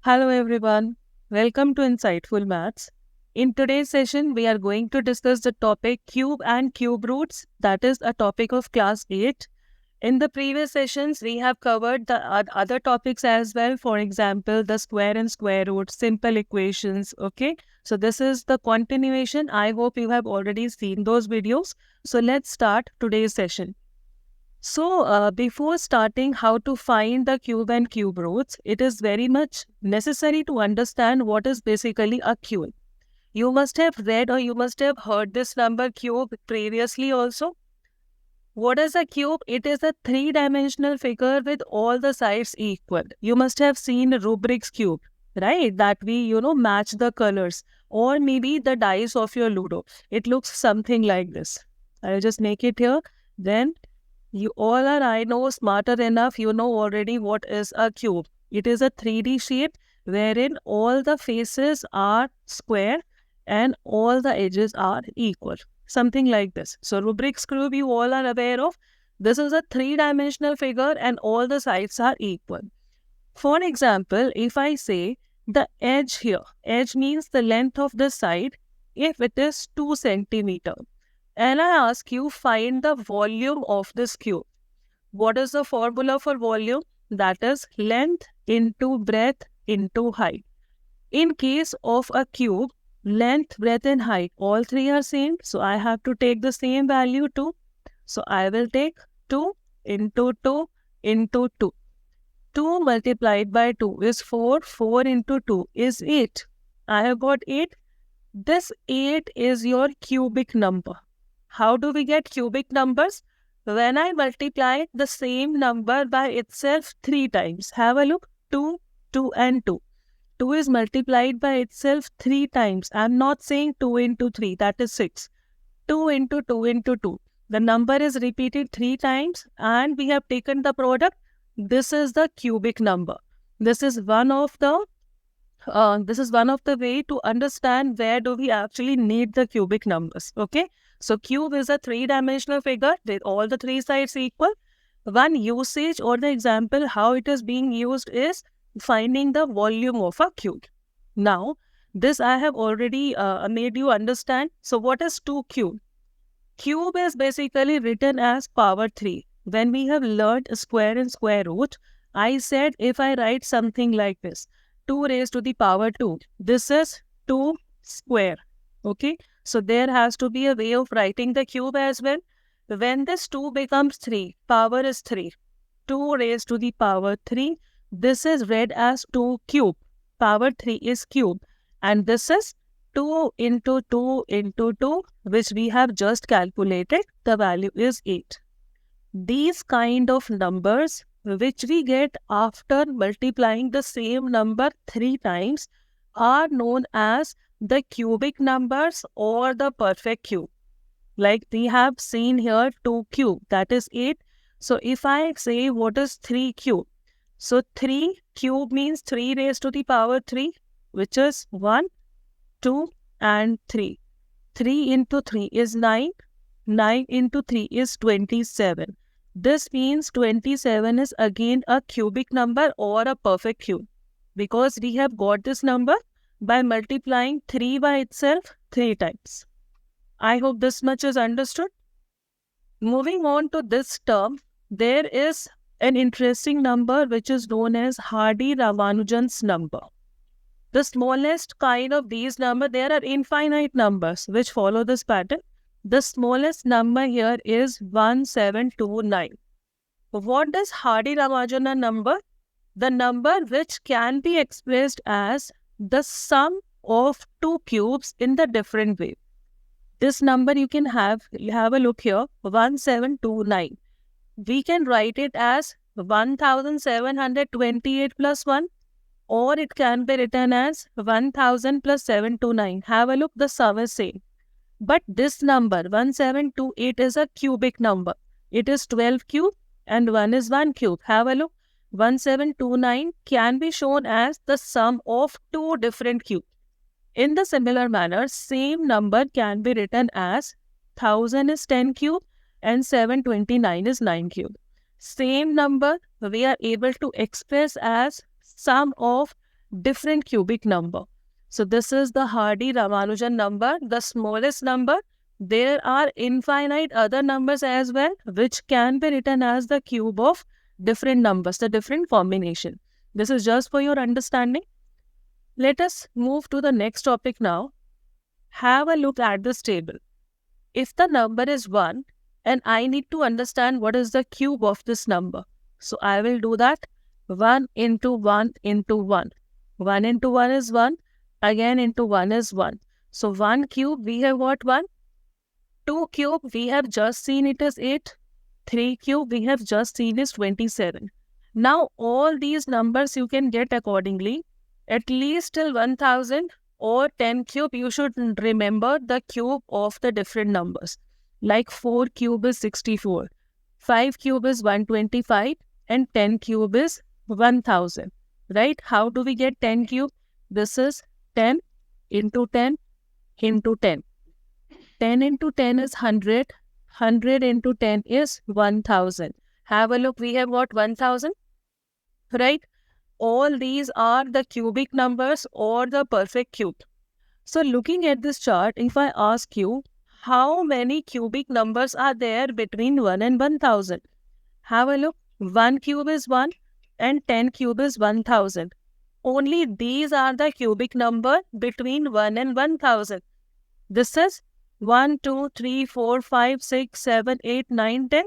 Hello everyone, welcome to Insightful Maths. In today's session, we are going to discuss the topic cube and cube roots, that is a topic of class 8. In the previous sessions, we have covered the other topics as well, for example, the square and square root, simple equations, okay? So this is the continuation. I hope you have already seen those videos. So let's start today's session. So, before starting how to find the cube and cube roots, it is very much necessary to understand what is basically a cube. You must have read or you must have heard this number cube previously also. What is a cube? It is a three-dimensional figure with all the sides equal. You must have seen Rubik's cube, right? That we, match the colors, or maybe the dice of your Ludo. It looks something like this. I'll just make it here. Then you all are, I know, smarter enough. You know already what is a cube. It is a 3D shape wherein all the faces are square and all the edges are equal. Something like this. So Rubik's cube you all are aware of. This is a three-dimensional figure and all the sides are equal. For example, if I say the edge here, edge means the length of the side if it is 2 centimeter. And I ask you find the volume of this cube. What is the formula for volume? That is length into breadth into height. In case of a cube, length, breadth and height, all three are same. So I have to take the same value 2. So I will take 2 into 2 into 2. 2 multiplied by 2 is 4. 4 into 2 is 8. I have got 8. This 8 is your cubic number. How do we get cubic numbers? When I multiply the same number by itself 3 times. Have a look. 2, 2 and 2. 2 is multiplied by itself 3 times. I am not saying 2 into 3. That is 6. 2 into 2 into 2. The number is repeated 3 times and we have taken the product. This is the cubic number. This is one of the way to understand where do we actually need the cubic numbers. Okay. So cube is a three-dimensional figure with all the three sides equal. One usage or the example how it is being used is finding the volume of a cube. Now, this I have already made you understand. So what is 2 cube? Cube is basically written as power 3. When we have learned square and square root, I said if I write something like this, 2 raised to the power 2, this is 2 square. Okay, so there has to be a way of writing the cube as well. When this 2 becomes 3, power is 3. 2 raised to the power 3, this is read as 2 cube. Power 3 is cube. And this is 2 into 2 into 2, which we have just calculated. The value is 8. These kind of numbers, which we get after multiplying the same number 3 times, are known as the cubic numbers or the perfect cube. Like we have seen here 2 cube, that is 8. So if I say what is 3 cube? So 3 cube means 3 raised to the power 3, which is 1, 2 and 3. 3 into 3 is 9. 9 into 3 is 27. This means 27 is again a cubic number or a perfect cube because we have got this number by multiplying 3 by itself 3 times. I hope this much is understood. Moving on to this term, there is an interesting number which is known as Hardy-Ramanujan's number. The smallest kind of these numbers, there are infinite numbers which follow this pattern. The smallest number here is 1729. What does Hardy-Ramanujan number? The number which can be expressed as the sum of 2 cubes in the different way. This number you have a look here, 1729. We can write it as 1728 plus 1, or it can be written as 1000 plus 729. Have a look, the sum is same. But this number 1728 is a cubic number. It is 12 cube and 1 is 1 cube. Have a look. 1729 can be shown as the sum of 2 different cubes. In the similar manner, same number can be written as 1000 is 10 cube and 729 is 9 cube. Same number we are able to express as sum of different cubic number. So this is the Hardy-Ramanujan number, the smallest number. There are infinite other numbers as well, which can be written as the cube of different numbers, the different combination. This is just for your understanding. Let us move to the next topic now. Have a look at this table. If the number is 1, and I need to understand what is the cube of this number. So I will do that. 1 into 1 into 1. 1 into 1 is 1. Again into 1 is 1. So 1 cube, we have what 1? 2 cube, we have just seen it as 8. 3 cube, we have just seen is 27. Now all these numbers you can get accordingly. At least till 1000 or 10 cube, you should remember the cube of the different numbers. Like 4 cube is 64, 5 cube is 125, and 10 cube is 1000. Right? How do we get 10 cube? This is 10 into 10 into 10. 10 into 10 is 100. 100 into 10 is 1000. Have a look. We have got 1000. Right? All these are the cubic numbers or the perfect cube. So looking at this chart, if I ask you, how many cubic numbers are there between 1 and 1000? Have a look. 1 cube is 1 and 10 cube is 1000. Only these are the cubic number between 1 and 1000. This is 1, 2, 3, 4, 5, 6, 7, 8, 9, 10.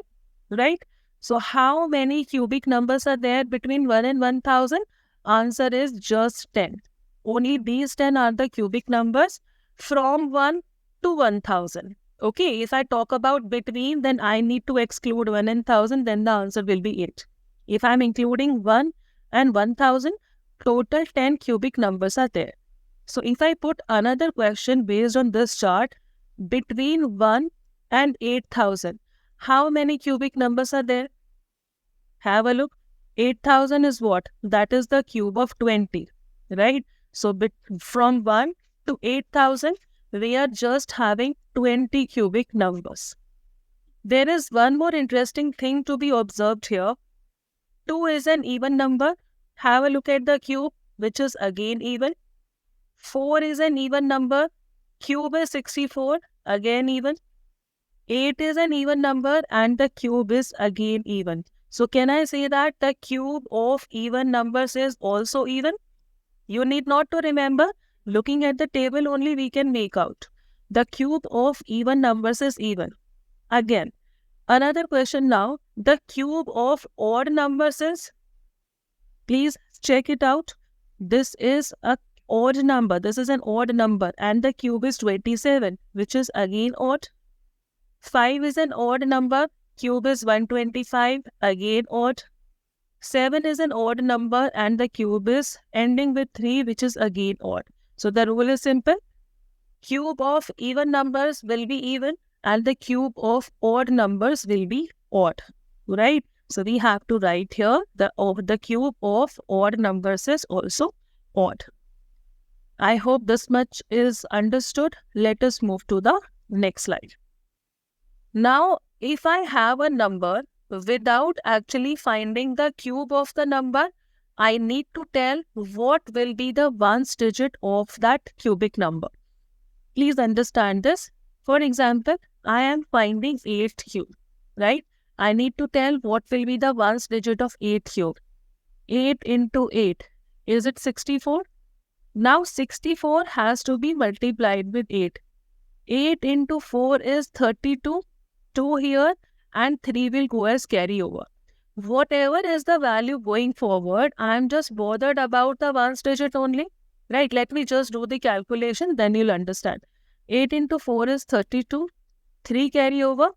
Right? So how many cubic numbers are there between 1 and 1000? Answer is just 10. Only these 10 are the cubic numbers from 1 to 1000. Okay, if I talk about between, then I need to exclude 1 and 1000, then the answer will be 8. If I am including 1 and 1000, total 10 cubic numbers are there. So if I put another question based on this chart, between 1 and 8000, how many cubic numbers are there? Have a look. 8000 is what? That is the cube of 20, right? So from 1 to 8000, we are just having 20 cubic numbers. There is one more interesting thing to be observed here. 2 is an even number. Have a look at the cube, which is again even. 4 is an even number. Cube is 64, again even. 8 is an even number and the cube is again even. So can I say that the cube of even numbers is also even? You need not to remember. Looking at the table only we can make out. The cube of even numbers is even. Again, another question now. The cube of odd numbers is? Please check it out. This is an odd number. This is an odd number and the cube is 27, which is again odd. 5 is an odd number. Cube is 125, again odd. 7 is an odd number and the cube is ending with 3, which is again odd. So the rule is simple. Cube of even numbers will be even and the cube of odd numbers will be odd. Right? So we have to write here the cube of odd numbers is also odd. I hope this much is understood. Let us move to the next slide. Now, if I have a number without actually finding the cube of the number, I need to tell what will be the ones digit of that cubic number. Please understand this. For example, I am finding 8 cube, right? I need to tell what will be the ones digit of 8 cube. 8 into 8, is it 64? Now 64 has to be multiplied with 8. 8 into 4 is 32. 2 here and 3 will go as carryover. Whatever is the value going forward, I am just bothered about the ones digit only. Right? Let me just do the calculation, then you'll understand. 8 into 4 is 32. 3 carryover.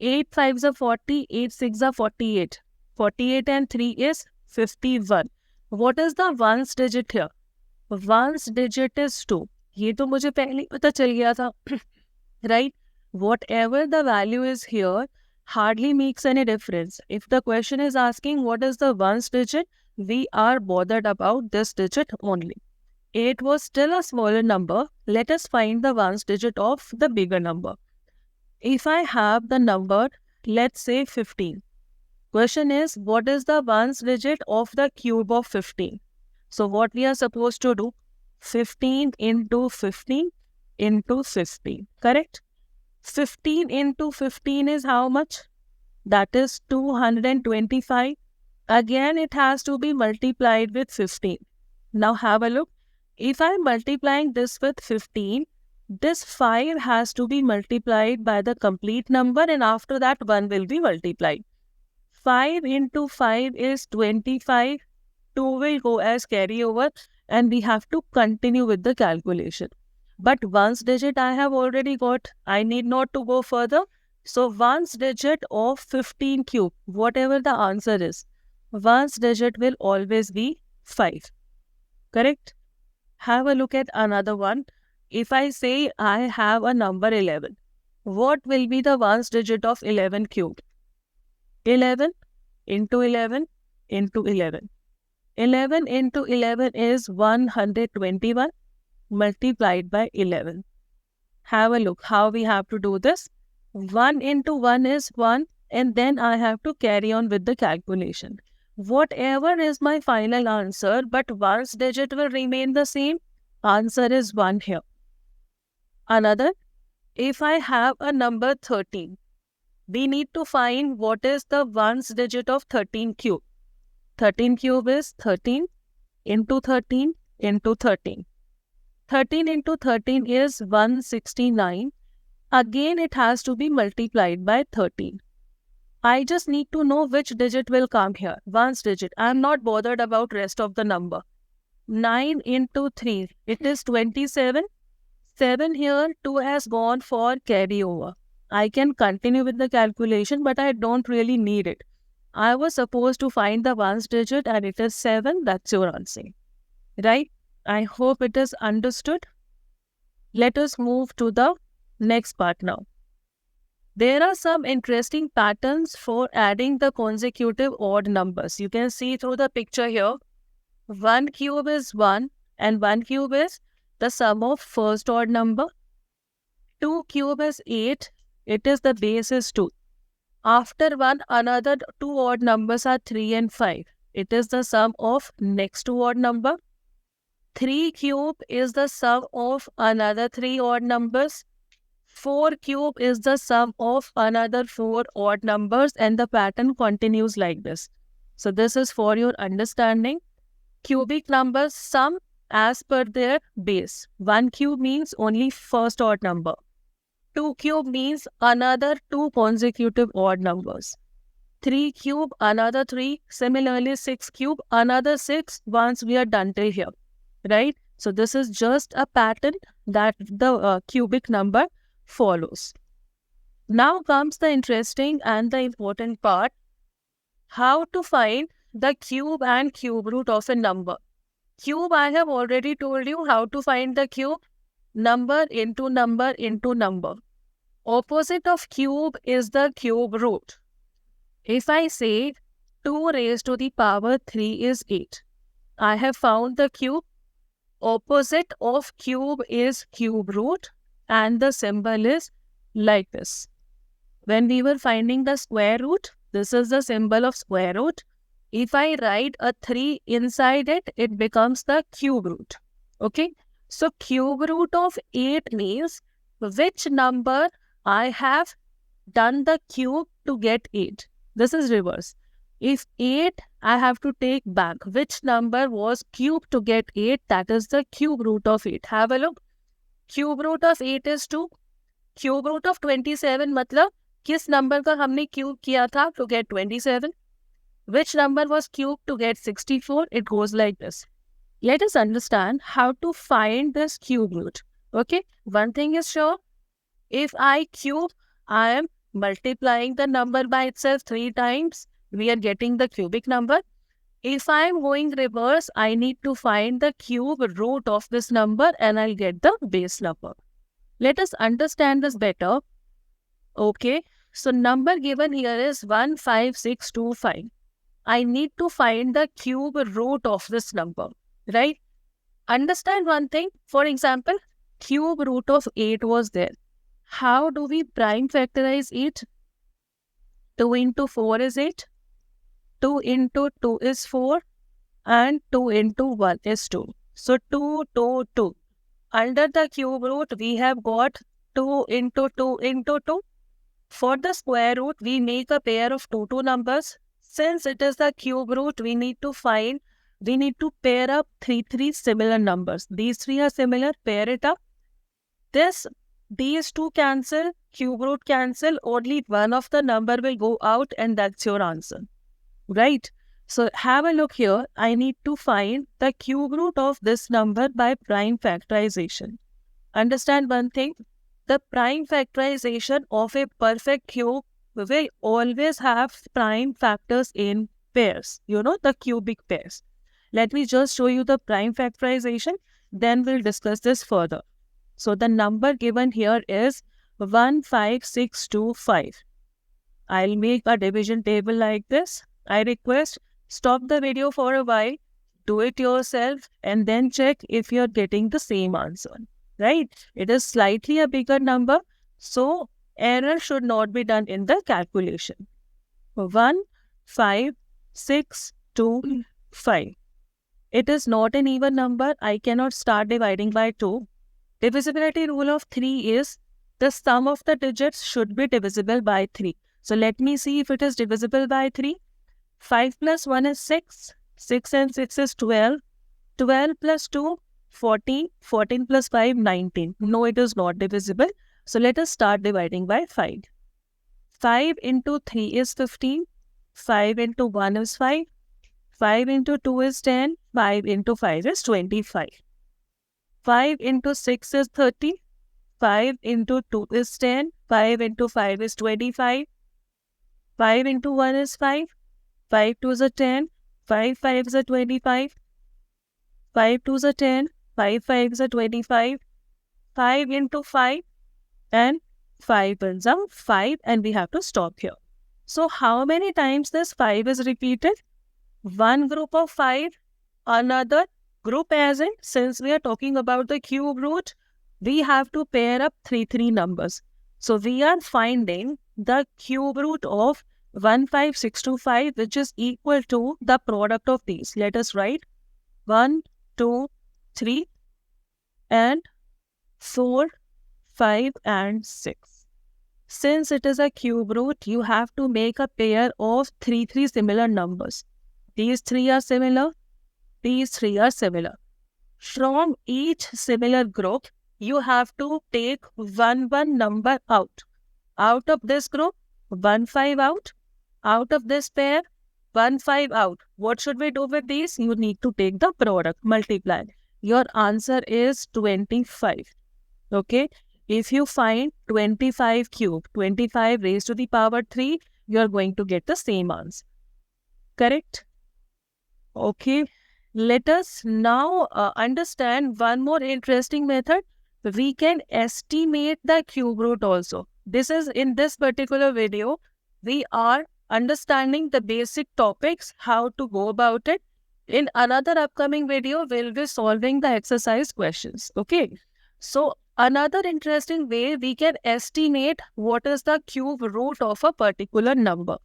8 5s are 40. 8 6 are 48. 48 and 3 is 51. What is the ones digit here? Ones digit is 2. ये तो मुझे पहले पता चल गया था. Right? Whatever the value is here hardly makes any difference. If the question is asking what is the ones digit, we are bothered about this digit only. 8 was still a smaller number. Let us find the ones digit of the bigger number. If I have the number, let's say 15. Question is, what is the ones digit of the cube of 15? So what we are supposed to do? 15 into 15 into 15. Correct? 15 into 15 is how much? That is 225. Again, it has to be multiplied with 15. Now have a look. If I am multiplying this with 15, this 5 has to be multiplied by the complete number, and after that 1 will be multiplied. 5 into 5 is 25. 2 will go as carryover, and we have to continue with the calculation. But ones digit I have already got. I need not to go further. So ones digit of 15 cube, whatever the answer is, ones digit will always be 5. Correct? Have a look at another one. If I say I have a number 11, what will be the ones digit of 11 cube? 11 into 11 into 11. 11 into 11 is 121 multiplied by 11. Have a look how we have to do this. 1 into 1 is 1, and then I have to carry on with the calculation. Whatever is my final answer, but one's digit will remain the same. Answer is 1 here. Another, if I have a number 13, we need to find what is the ones digit of 13 cube. 13 cube is 13 into 13 into 13. 13 into 13 is 169. Again, it has to be multiplied by 13. I just need to know which digit will come here. Ones digit. I am not bothered about rest of the number. 9 into 3. It is 27. 7 here, 2 has gone for carryover. I can continue with the calculation, but I don't really need it. I was supposed to find the ones digit, and it is 7. That's your answer. Right? I hope it is understood. Let us move to the next part now. There are some interesting patterns for adding the consecutive odd numbers. You can see through the picture here. 1 cube is 1, and 1 cube is the sum of first odd number. 2 cube is 8. It is the base is 2. After 1, another 2 odd numbers are 3 and 5. It is the sum of next 2 odd number. 3 cube is the sum of another 3 odd numbers. 4 cube is the sum of another 4 odd numbers, and the pattern continues like this. So this is for your understanding. Cubic numbers sum as per their base. 1 cube means only first odd number. 2 cube means another 2 consecutive odd numbers. 3 cube, another 3. Similarly, 6 cube, another 6 once we are done till here. Right? So this is just a pattern that the cubic number follows. Now comes the interesting and the important part. How to find the cube and cube root of a number. Cube, I have already told you how to find the cube. Number into number into number. Opposite of cube is the cube root. If I say 2 raised to the power 3 is 8. I have found the cube. Opposite of cube is cube root, and the symbol is like this. When we were finding the square root, this is the symbol of square root. If I write a 3 inside it, it becomes the cube root. Okay. So cube root of 8 means which number I have done the cube to get 8. This is reverse. If 8, I have to take back which number was cubed to get 8. That is the cube root of 8. Have a look. Cube root of 8 is 2. Cube root of 27 मतलब किस number का हमने cube किया था to get 27. Which number was cubed to get 64? It goes like this. Let us understand how to find this cube root. Okay. One thing is sure. If I cube, I am multiplying the number by itself 3 times. We are getting the cubic number. If I am going reverse, I need to find the cube root of this number, and I'll get the base number. Let us understand this better. Okay, so number given here is 15625. I need to find the cube root of this number, right? Understand one thing. For example, cube root of 8 was there. How do we prime factorize 8? 2 into 4 is 8. 2 into 2 is 4. and 2 into 1 is 2. So 2, 2, 2. Under the cube root, we have got 2 into 2 into 2. For the square root, we make a pair of two numbers. Since it is the cube root, we need to pair up three similar numbers. These three are similar, pair it up. These two cancel, cube root cancel, only one of the number will go out and that's your answer. Right? So have a look here. I need to find the cube root of this number by prime factorization. Understand one thing? The prime factorization of a perfect cube will always have prime factors in pairs. You know, the cubic pairs. Let me just show you the prime factorization. Then we'll discuss this further. So the number given here is 15625. I'll make a division table like this. I request stop the video for a while, do it yourself, and then check if you're getting the same answer. Right? It is slightly a bigger number, so error should not be done in the calculation. 15625. It is not an even number. I cannot start dividing by 2. Divisibility rule of 3 is the sum of the digits should be divisible by 3. So let me see if it is divisible by 3. 5 plus 1 is 6. 6 and 6 is 12. 12 plus 2, 14. 14 plus 5, 19. No, it is not divisible. So let us start dividing by 5. 5 into 3 is 15. 5 into 1 is 5. 5 into 2 is 10. 5 into 5 is 25. 5 into 6 is 30. 5 into 2 is 10. 5 into 5 is 25. 5 into 1 is 5. 5 2 is a 10. 5 5 is a 25. 5 2 is a 10. 5 5 is a 25. 5 into 5 and 5 is a 5 and we have to stop here. So how many times this 5 is repeated? One group of 5, another group, as in since we are talking about the cube root, we have to pair up three numbers. So we are finding the cube root of 15625, which is equal to the product of these. Let us write 1, 2, 3 and 4, 5 and 6. Since it is a cube root, you have to make a pair of three similar numbers. These three are similar. These three are similar. From each similar group, you have to take one number out. Out of this group, 1 5 out. Out of this pair, 1 5 out. What should we do with these? You need to take the product, multiply. Your answer is 25. Okay? If you find 25 cube, 25 raised to the power 3, you are going to get the same answer. Correct? Okay. Let us now understand one more interesting method. We can estimate the cube root also. This is in this particular video, we are understanding the basic topics, how to go about it. In another upcoming video, we'll be solving the exercise questions. Okay. So another interesting way we can estimate what is the cube root of a particular number.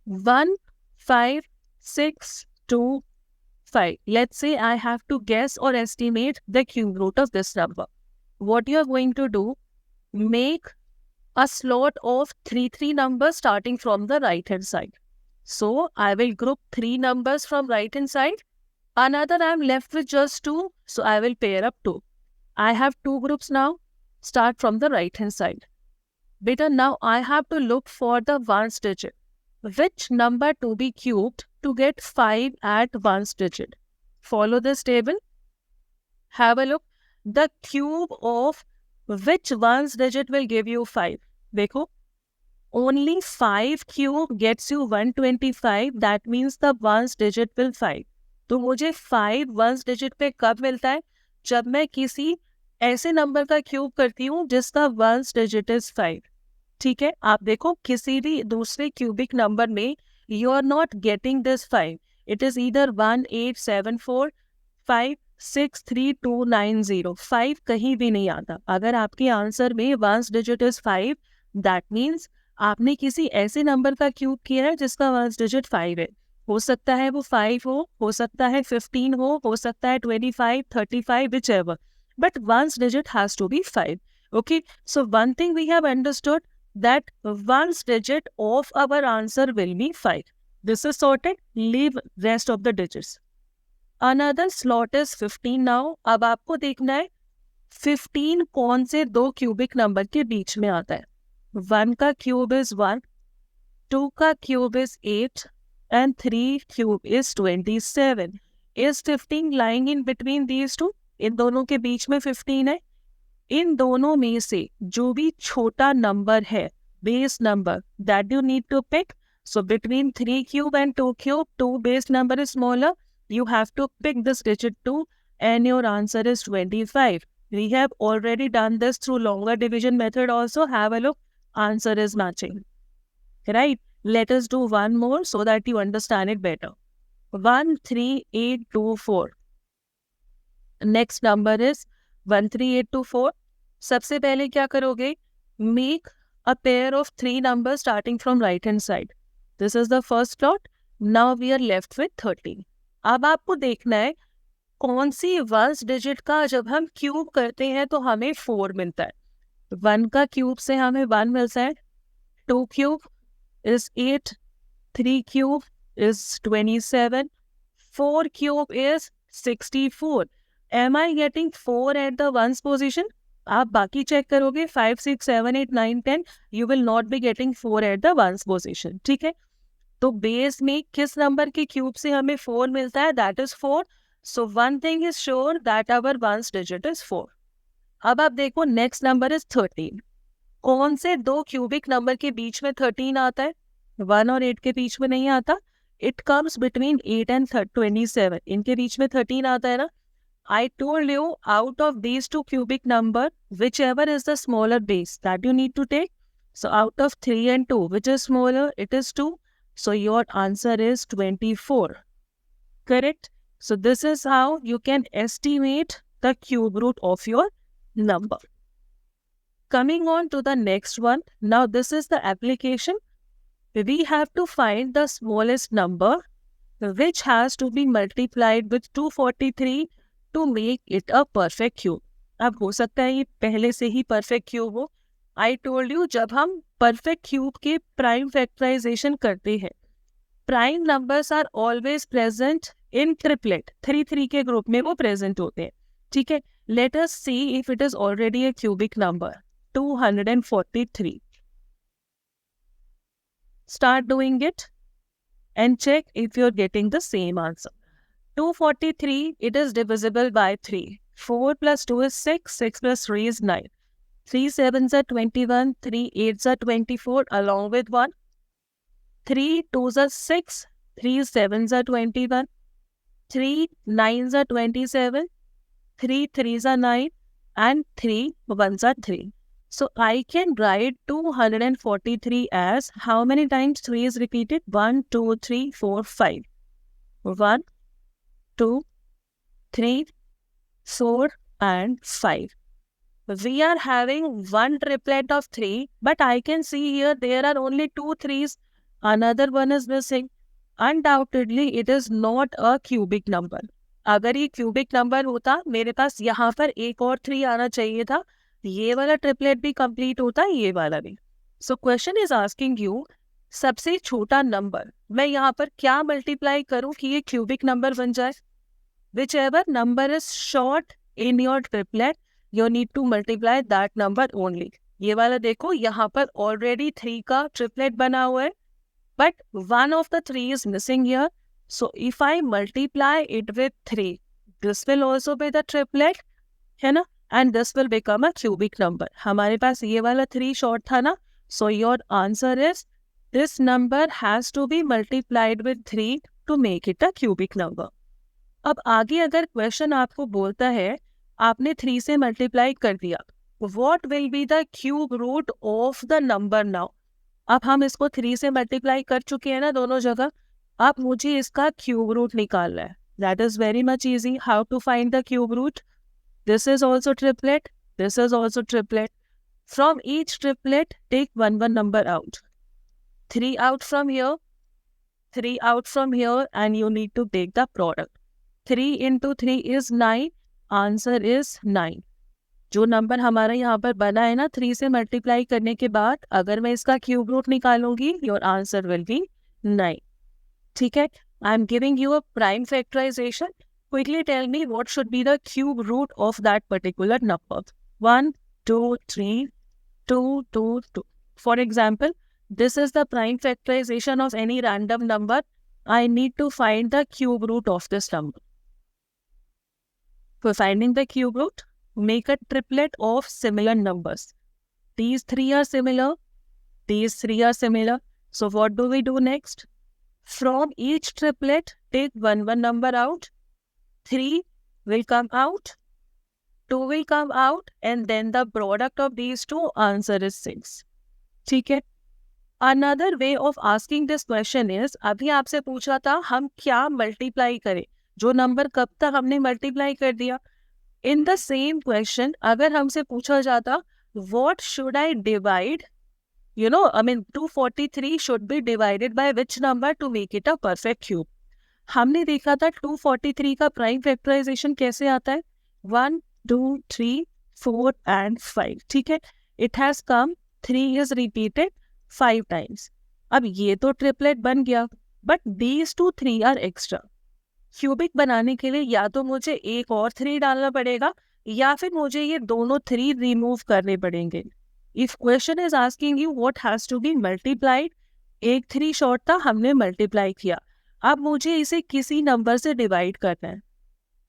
1, 5, 6, 2, 5. Let's say I have to guess or estimate the cube root of this number. What you are going to do, make a slot of three numbers starting from the right hand side. So I will group 3 numbers from right hand side. Another I am left with just 2. So I will pair up 2. I have 2 groups now. Start from the right hand side. Beta, now I have to look for the ones digit. Which number to be cubed to get 5 at ones digit? Follow this table. Have a look. The cube of which ones digit will give you 5? Dekho. Only 5 cube gets you 125. That means the ones digit will 5. तो मुझे 5 ones digit पे कब मिलता है? जब मैं किसी ऐसे नंबर का क्यूब करती हूँ जिसका ones digit is 5. ठीक है, आप देखो किसी भी दूसरे क्यूबिक नंबर में you are not getting this 5. It is either 1, 8, 7, 4, 5, 6, 3, 2, 9, 0. 5 कहीं भी नहीं आता. अगर आपके आंसर में ones digit is 5, that means आपने किसी ऐसे नंबर का क्यूब किया है जिसका ones digit 5 है. हो सकता है वो 5 हो सकता है 15 हो सकता है 25, 35, whichever. But one's digit has to be 5. Okay, so one thing we have understood that one's digit of our answer will be 5. This is sorted. Leave rest of the digits. Another slot is 15 now. अब आपको देखना है 15 कौन से दो cubic number के बीच में आता है. 1 का क्यूब इज 1, 2 का cube is 8 and 3 cube is 27. Is 15 lying in between these two? इन दोनों के बीच में 15 है. इन दोनों में से जो भी छोटा नंबर है, base number, that you need to pick. So between 3 cube and 2 cube, 2 base number is smaller. You have to pick this digit 2 and your answer is 25. We have already done this through longer division method also. Have a look. Answer is matching. Right? Let us do one more so that you understand it better. 13824. Next number is 13824. सबसे पहले क्या करोगे? Make a pair of 3 numbers starting from right hand side. This is the first plot. Now we are left with 13. अब आपको देखना है कौन see ones digit का जब हम क्यूब करते हैं तो हमें 4 मिलता है. 1 का क्यूब से हमें 1 मिलता है. 2 cube is 8, 3 cube is 27, 4 cube is 64. Am I getting 4 at the ones position? आप बाकी चेक करोगे 5, 6, 7, 8, 9, 10, you will not be getting 4 at the ones position. ठीक है, तो बेस में किस नंबर के क्यूब से हमें 4 मिलता है? That is 4. So one thing is sure that our ones digit is 4. अब आप देखो नेक्स्ट नंबर इज 13. कौन से दो क्यूबिक नंबर के बीच में 13 आता है? 1 और 8 के बीच में नहीं आता. It comes between 8 and 27. इनके बीच में 13 आता है ना. I told you out of these two cubic number, whichever is the smaller base that you need to take. So out of 3 and 2, which is smaller? It is 2. So your answer is 24. Correct? So this is how you can estimate the cube root of your number. Coming on to the next one. Now this is the application. We have to find the smallest number which has to be multiplied with 243 to make it a perfect cube. अब हो सकता है ये पहले से ही perfect cube हो. I told you जब हम perfect cube के prime factorization करते हैं, prime numbers are always present in triplet. 3 के ग्रुप में वो present होते हैं. ठीक है, let us see if it is already a cubic number. 243. Start doing it and check if you're getting the same answer. 243, it is divisible by 3. 4 plus 2 is 6, 6 plus 3 is 9. 3 7s are 21, 3 8s are 24 along with 1. 3 2s are 6, 3 7s are 21, 3 9s are 27, 3 3s are 9 and 3 1s are 3. So I can write 243 as how many times 3 is repeated? 1, 2, 3, 4, 5. 1, 2, 3, 4 and 5. We are having one triplet of 3, but I can see here there are only 2 3s. Another one is missing. Undoubtedly, it is not a cubic number. अगर ये cubic number होता, मेरे पास यहाँ पर एक और 3 आना चाहिए था. ये वाला ट्रिपलेट भी कंप्लीट होता, ये वाला भी. So question is asking you, सबसे छोटा नंबर मैं यहाँ पर क्या मल्टीप्लाई करूँ कि ये क्यूबिक नंबर बन जाए? Which ever number is short in your triplet, you need to multiply that number only. ये वाला देखो, यहाँ पर ऑलरेडी 3 का ट्रिपलेट बना हुआ है, but 1 of the 3 is missing here. So if I multiply it with 3, this will also be the triplet, है ना, and this will become a cubic number. हमारे पास ये वाला 3 short था ना. So your answer is this number has to be multiplied with 3 to make it a cubic number. अब आगे अगर क्वेश्चन आपको बोलता है आपने 3 से मल्टीप्लाई कर दिया, what will be the cube root of the number now? अब हम इसको 3 से मल्टीप्लाई कर चुके हैं ना दोनों जगह. अब मुझे इसका क्यूब रूट निकालना है. That is very much easy. How to find the cube root? This is also triplet. This is also triplet. From each triplet, take one number out. 3 out from here. 3 out from here and you need to take the product. 3 into 3 is 9. Answer is 9. जो number हमारा यहाँ पर बना है ना 3 से multiply करने के बाद अगर मैं इसका क्यूब रूट निकालूंगी योर आंसर विल बी 9. ठीक है. I am giving you a prime factorization. Quickly tell me what should be the cube root of that particular number. 1 2 3 2 2 2. For example, this is the prime factorization of any random number. I need to find the cube root of this number. For finding the cube root, make a triplet of similar numbers. These three are similar. These three are similar. So what do we do next? From each triplet, take one number out. 3 will come out. 2 will come out. And then the product of these two, answer is 6. ठीक है. Another way of asking this question is, अभी आपसे पूछा था हम क्या multiply करें, जो नंबर कब तक हमने मल्टीप्लाई कर दिया. इन द सेम क्वेश्चन अगर हमसे पूछा जाता what should I divide, 243 should be divided by which number to make it a perfect cube. हमने देखा था 243 का प्राइम फैक्टराइजेशन कैसे आता है. 1 2 3 4 and 5. ठीक है. It has come 3 is repeated 5 times. अब ये तो ट्रिपलेट बन गया, but these 2 3 are extra. Cubic बनाने के लिए या तो मुझे एक और 3 डालना पड़ेगा या फिर मुझे ये दोनों 3 रिमूव करने पड़ेंगे. If question is asking you what has to be multiplied, एक 3 शॉर्ट था, हमने मल्टीप्लाई किया. अब मुझे इसे किसी नंबर से डिवाइड करना है.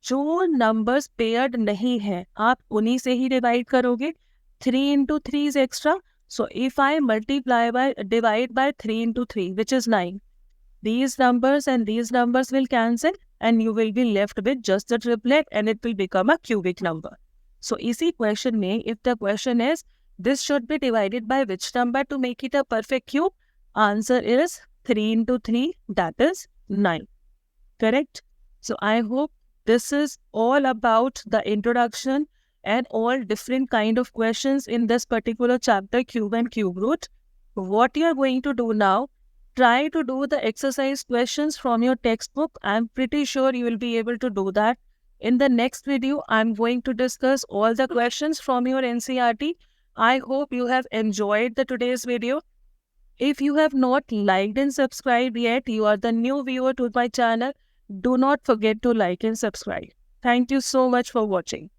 जो नंबर्स पेयर्ड नहीं है आप उन्हीं से ही डिवाइड करोगे. 3 into 3 is extra. So if I divide by 3 into 3, which is 9, these numbers and these numbers will cancel and you will be left with just the triplet and it will become a cubic number. So इसी question में, if the question is this should be divided by which number to make it a perfect cube, answer is 3 into 3, that is 9. Correct? So I hope this is all about the introduction and all different kind of questions in this particular chapter, cube and cube root. What you are going to do now, try to do the exercise questions from your textbook. I'm pretty sure you will be able to do that. In the next video, I'm going to discuss all the questions from your NCERT. I hope you have enjoyed the today's video. If you have not liked and subscribed yet, you are the new viewer to my channel. Do not forget to like and subscribe. Thank you so much for watching.